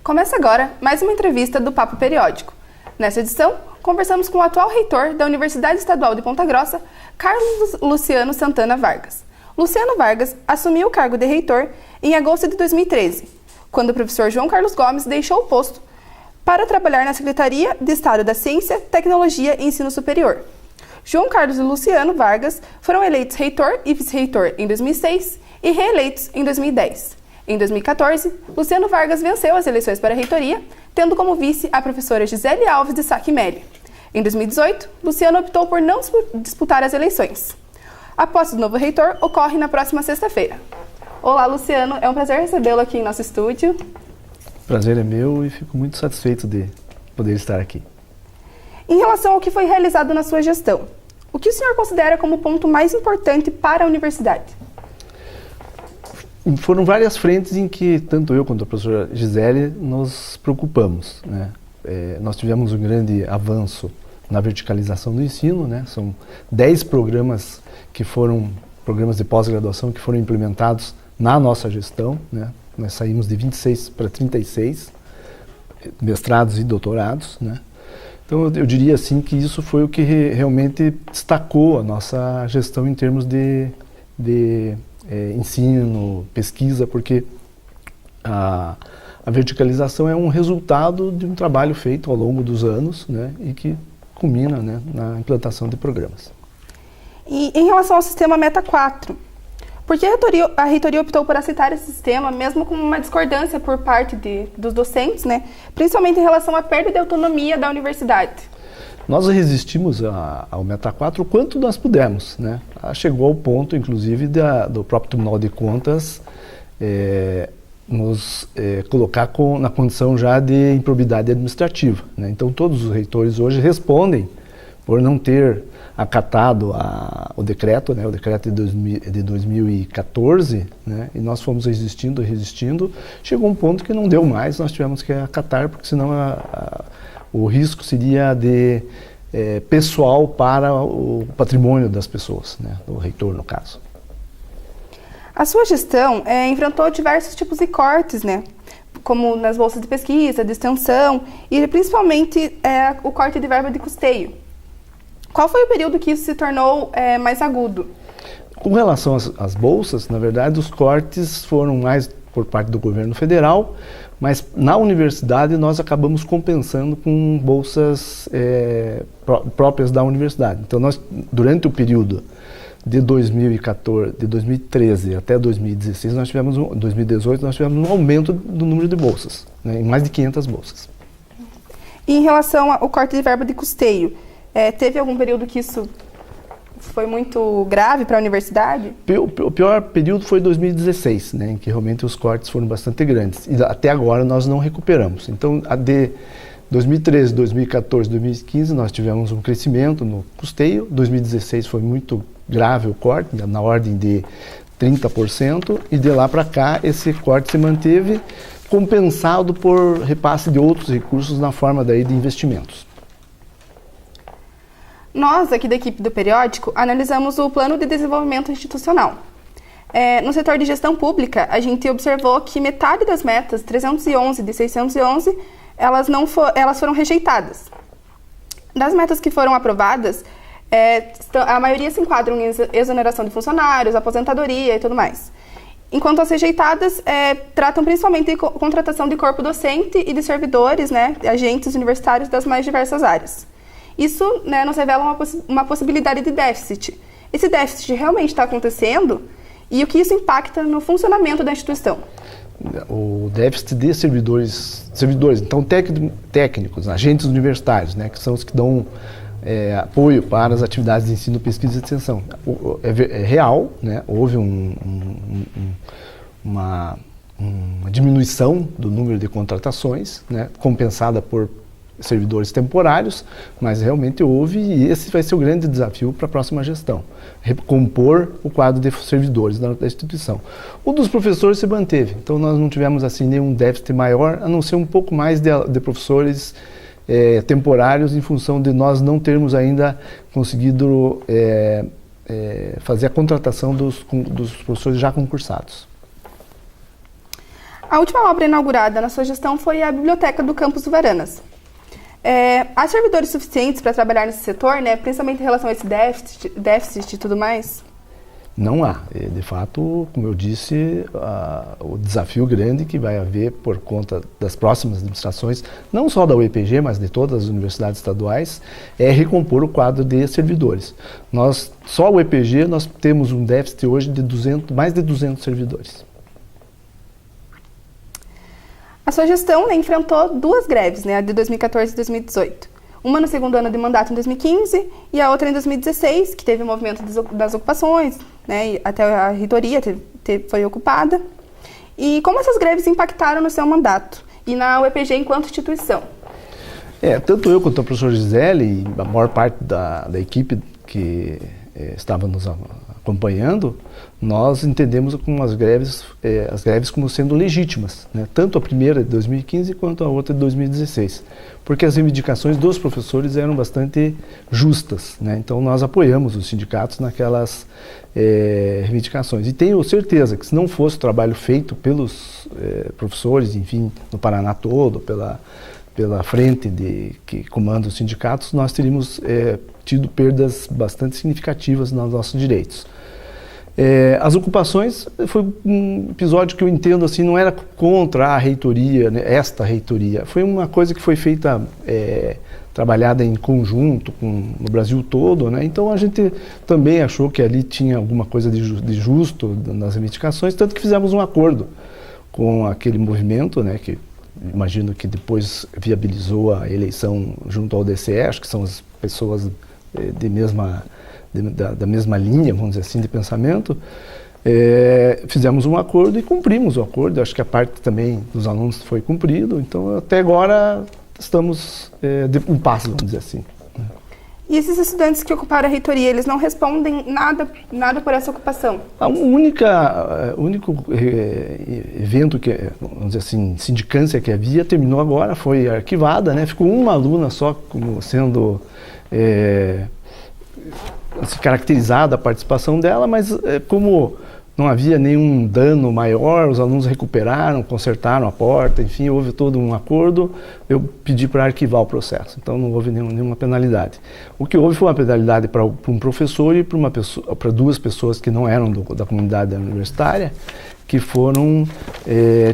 Começa agora mais uma entrevista do Papo Periódico. Nessa edição, conversamos com o atual reitor da Universidade Estadual de Ponta Grossa, Carlos Luciano Santana Vargas. Luciano Vargas assumiu o cargo de reitor em agosto de 2013, quando o professor João Carlos Gomes deixou o posto para trabalhar na Secretaria de Estado da Ciência, Tecnologia e Ensino Superior. João Carlos e Luciano Vargas foram eleitos reitor e vice-reitor em 2006 e reeleitos em 2010. Em 2014, Luciano Vargas venceu as eleições para a reitoria, tendo como vice a professora Gisele Alves de Saquimelli. Em 2018, Luciano optou por não disputar as eleições. A posse do novo reitor ocorre na próxima sexta-feira. Olá, Luciano, é um prazer recebê-lo aqui em nosso estúdio. O prazer é meu e fico muito satisfeito de poder estar aqui. Em relação ao que foi realizado na sua gestão, o que o senhor considera como o ponto mais importante para a universidade? Foram várias frentes em que tanto eu quanto a professora Gisele nos preocupamos, né? Nós tivemos um grande avanço na verticalização do ensino, né? São 10 programas que foram programas de pós-graduação que foram implementados na nossa gestão, né? Nós saímos de 26 para 36 mestrados e doutorados, né? Então eu diria assim que isso foi o que realmente destacou a nossa gestão em termos de ensino, pesquisa, porque a verticalização é um resultado de um trabalho feito ao longo dos anos, né, e que culmina, né, na implantação de programas. E em relação ao sistema Meta 4, por que a reitoria optou por aceitar esse sistema, mesmo com uma discordância por parte dos docentes, né, principalmente em relação à perda de autonomia da universidade? Nós resistimos ao Meta 4 o quanto nós pudemos, né? Chegou ao ponto, inclusive, do próprio Tribunal de Contas nos colocar na condição já de improbidade administrativa, né? Então, todos os reitores hoje respondem por não ter acatado o decreto, né? O decreto de 2014, né? E nós fomos resistindo, chegou um ponto que não deu mais, nós tivemos que acatar, porque senão o risco seria de pessoal para o patrimônio das pessoas, né, do reitor, no caso. A sua gestão enfrentou diversos tipos de cortes, né, como nas bolsas de pesquisa, de extensão e principalmente o corte de verba de custeio. Qual foi o período que isso se tornou mais agudo? Com relação às bolsas, na verdade, os cortes foram mais por parte do governo federal, mas na universidade nós acabamos compensando com bolsas próprias da universidade. Então nós, durante o período de 2013 até 2016, 2018, nós tivemos um aumento do número de bolsas, né, em mais de 500 bolsas. E em relação ao corte de verba de custeio, teve algum período que isso foi muito grave para a universidade? O pior período foi 2016, né, em que realmente os cortes foram bastante grandes. E até agora nós não recuperamos. Então, de 2013, 2014, 2015, nós tivemos um crescimento no custeio. 2016 foi muito grave o corte, na ordem de 30%. E de lá para cá, esse corte se manteve compensado por repasse de outros recursos na forma daí de investimentos. Nós, aqui da equipe do periódico, analisamos o plano de desenvolvimento institucional. No setor de gestão pública, a gente observou que metade das metas, 311 de 611, elas foram rejeitadas. Das metas que foram aprovadas, a maioria se enquadram em exoneração de funcionários, aposentadoria e tudo mais. Enquanto as rejeitadas tratam principalmente de contratação de corpo docente e de servidores, né, agentes universitários das mais diversas áreas. Isso, né, nos revela uma possibilidade de déficit. Esse déficit realmente está acontecendo e o que isso impacta no funcionamento da instituição? O déficit de servidores, então técnicos, agentes universitários, né, que são os que dão apoio para as atividades de ensino, pesquisa e extensão. É real, né, houve uma diminuição do número de contratações, né, compensada por servidores temporários, mas realmente houve, e esse vai ser o grande desafio para a próxima gestão, recompor o quadro de servidores da instituição. O dos professores se manteve, então nós não tivemos assim nenhum déficit maior, a não ser um pouco mais de professores temporários, em função de nós não termos ainda conseguido fazer a contratação dos professores já concursados. A última obra inaugurada na sua gestão foi a Biblioteca do Campus do Varanas. Há servidores suficientes para trabalhar nesse setor, né, principalmente em relação a esse déficit e tudo mais? Não há. De fato, como eu disse, o desafio grande que vai haver por conta das próximas administrações, não só da UEPG, mas de todas as universidades estaduais, é recompor o quadro de servidores. Só a UEPG, nós temos um déficit hoje de mais de 200 servidores. A sua gestão, né, enfrentou duas greves, né, a de 2014 e 2018. Uma no segundo ano de mandato em 2015 e a outra em 2016, que teve o movimento das ocupações, né, e até a reitoria foi ocupada. E como essas greves impactaram no seu mandato e na UEPG enquanto instituição? Tanto eu quanto a professora Gisele e a maior parte da equipe que estava nos acompanhando, nós entendemos como as greves como sendo legítimas, né? Tanto a primeira de 2015 quanto a outra de 2016, porque as reivindicações dos professores eram bastante justas, né? Então nós apoiamos os sindicatos naquelas reivindicações. E tenho certeza que se não fosse o trabalho feito pelos professores, enfim, no Paraná todo, pela frente que comanda os sindicatos, nós teríamos tido perdas bastante significativas nos nossos direitos. As ocupações foi um episódio que eu entendo assim, não era contra a reitoria, né, esta reitoria, foi uma coisa que foi feita, trabalhada em conjunto no Brasil todo, né? Então a gente também achou que ali tinha alguma coisa de justo nas reivindicações, tanto que fizemos um acordo com aquele movimento, né, que imagino que depois viabilizou a eleição junto ao DCE, acho que são as pessoas da mesma linha, vamos dizer assim, de pensamento. Fizemos um acordo e cumprimos o acordo. Acho que a parte também dos alunos foi cumprido. Então, até agora, estamos em paz, vamos dizer assim. E esses estudantes que ocuparam a reitoria, eles não respondem nada por essa ocupação? O único evento que, vamos dizer assim, sindicância que havia, terminou agora, foi arquivada, né? Ficou uma aluna só como sendo caracterizada a participação dela, mas como não havia nenhum dano maior, os alunos recuperaram, consertaram a porta, enfim, houve todo um acordo, eu pedi para arquivar o processo, então não houve nenhuma penalidade. O que houve foi uma penalidade para um professor e para duas pessoas que não eram da comunidade universitária, que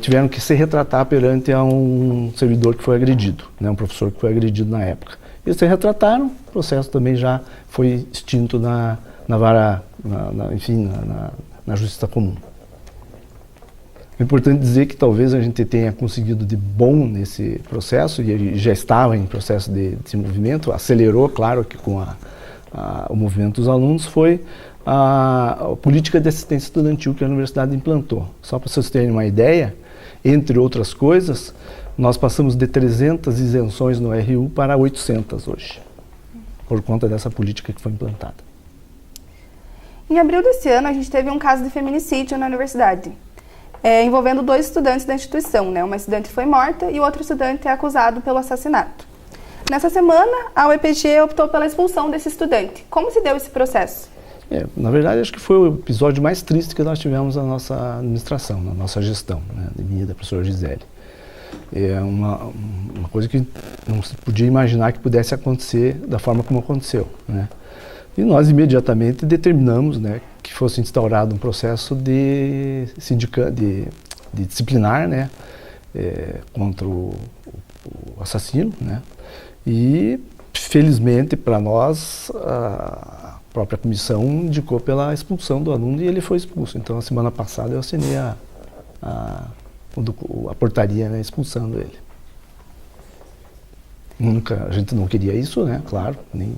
tiveram que se retratar perante um servidor que foi agredido, né, um professor que foi agredido na época. Eles se retrataram, o processo também já foi extinto na vara, na justiça comum. É importante dizer que talvez a gente tenha conseguido de bom nesse processo, e já estava em processo de desenvolvimento, acelerou, claro, que com o movimento dos alunos, foi a política de assistência estudantil que a universidade implantou. Só para vocês terem uma ideia, entre outras coisas, nós passamos de 300 isenções no RU para 800 hoje, por conta dessa política que foi implantada. Em abril desse ano, a gente teve um caso de feminicídio na universidade, envolvendo 2 estudantes da instituição, né? Uma estudante foi morta e o outro estudante é acusado pelo assassinato. Nessa semana, a UEPG optou pela expulsão desse estudante. Como se deu esse processo? Na verdade, acho que foi o episódio mais triste que nós tivemos na nossa administração, na nossa gestão, né, de mim e da professora Gisele. É uma coisa que não se podia imaginar que pudesse acontecer da forma como aconteceu, né? E nós imediatamente determinamos, né, que fosse instaurado um processo de disciplinar, né, contra o assassino, né? E felizmente para nós a própria comissão indicou pela expulsão do aluno e ele foi expulso. Então a semana passada eu assinei a portaria, né, expulsando ele. A gente não queria isso, né, claro, nem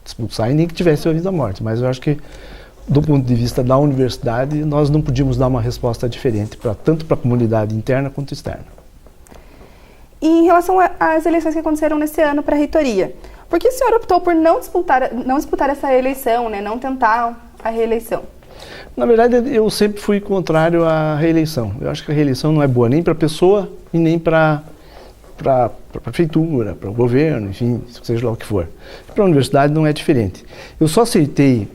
expulsar e nem que tivesse havido a morte, mas eu acho que do ponto de vista da universidade nós não podíamos dar uma resposta diferente, tanto para a comunidade interna quanto externa. E em relação às eleições que aconteceram nesse ano para a reitoria, por que o senhor optou por não disputar essa eleição, né, não tentar a reeleição? Na verdade, eu sempre fui contrário à reeleição. Eu acho que a reeleição não é boa nem para a pessoa e nem para a prefeitura, para o governo, enfim, seja lá o que for. Para a universidade não é diferente. Eu só aceitei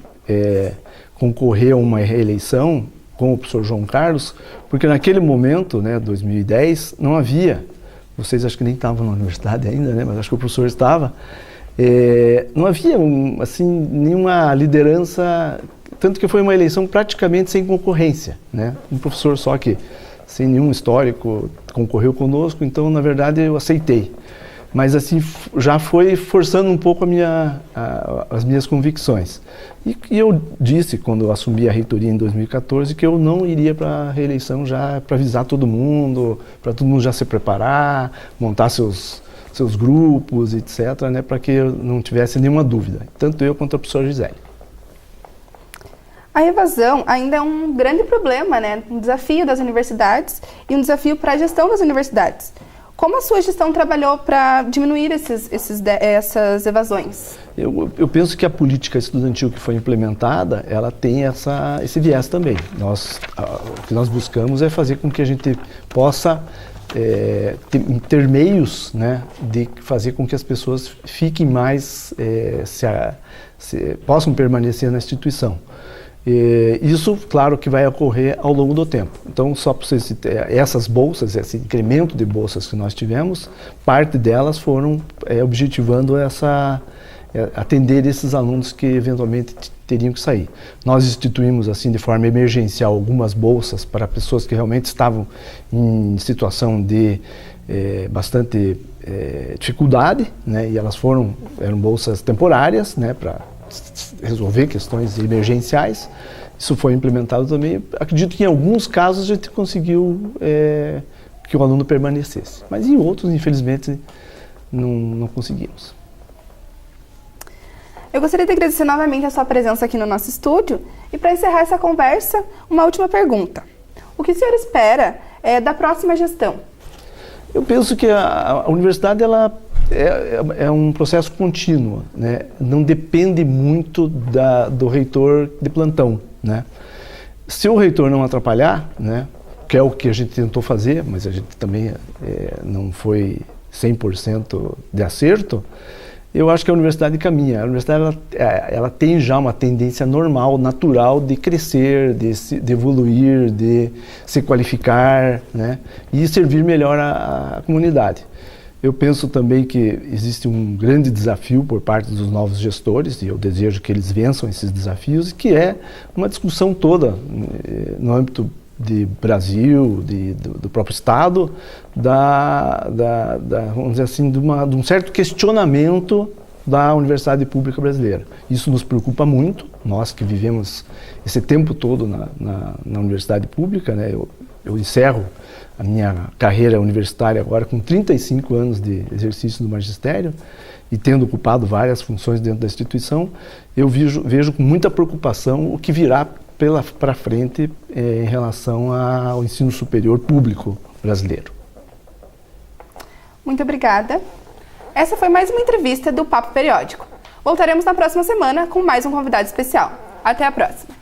concorrer a uma reeleição com o professor João Carlos, porque naquele momento, né, 2010, não havia, vocês acho que nem estavam na universidade ainda, né, mas acho que o professor estava, não havia assim, nenhuma liderança, tanto que foi uma eleição praticamente sem concorrência, né, um professor só que sem nenhum histórico concorreu conosco, então na verdade eu aceitei. Mas assim, já foi forçando um pouco as minhas convicções. E eu disse, quando eu assumi a reitoria em 2014, que eu não iria para a reeleição já para avisar todo mundo, para todo mundo já se preparar, montar seus grupos, etc., né, para que eu não tivesse nenhuma dúvida, tanto eu quanto a professora Gisele. A evasão ainda é um grande problema, né, um desafio das universidades e um desafio para a gestão das universidades. Como a sua gestão trabalhou para diminuir essas evasões? Eu penso que a política estudantil que foi implementada, ela tem esse viés também. O que nós buscamos é fazer com que a gente possa ter meios, né, de fazer com que as pessoas fiquem mais, possam permanecer na instituição. Isso, claro, que vai ocorrer ao longo do tempo. Então, só para vocês terem essas bolsas, esse incremento de bolsas que nós tivemos, parte delas foram objetivando atender esses alunos que eventualmente teriam que sair. Nós instituímos, assim, de forma emergencial, algumas bolsas para pessoas que realmente estavam em situação de bastante dificuldade, né, e elas eram bolsas temporárias, né, para resolver questões emergenciais. Isso foi implementado também. Acredito que em alguns casos a gente conseguiu que o aluno permanecesse, mas em outros, infelizmente, não conseguimos. Eu gostaria de agradecer novamente a sua presença aqui no nosso estúdio e, para encerrar essa conversa, uma última pergunta. O que o senhor espera da próxima gestão? Eu penso que a universidade é um processo contínuo, né? Não depende muito do reitor de plantão, né? Se o reitor não atrapalhar, né, que é o que a gente tentou fazer, mas a gente também não foi 100% de acerto, eu acho que a universidade caminha. A universidade ela tem já uma tendência normal, natural de crescer, de evoluir, de se qualificar, né, e servir melhor a comunidade. Eu penso também que existe um grande desafio por parte dos novos gestores, e eu desejo que eles vençam esses desafios, que é uma discussão toda no âmbito de Brasil, do próprio Estado, vamos dizer assim, de um certo questionamento da Universidade Pública Brasileira. Isso nos preocupa muito, nós que vivemos esse tempo todo na Universidade Pública, né? Eu encerro a minha carreira universitária agora com 35 anos de exercício do magistério e tendo ocupado várias funções dentro da instituição, eu vejo com muita preocupação o que virá para frente em relação ao ensino superior público brasileiro. Muito obrigada. Essa foi mais uma entrevista do Papo Periódico. Voltaremos na próxima semana com mais um convidado especial. Até a próxima!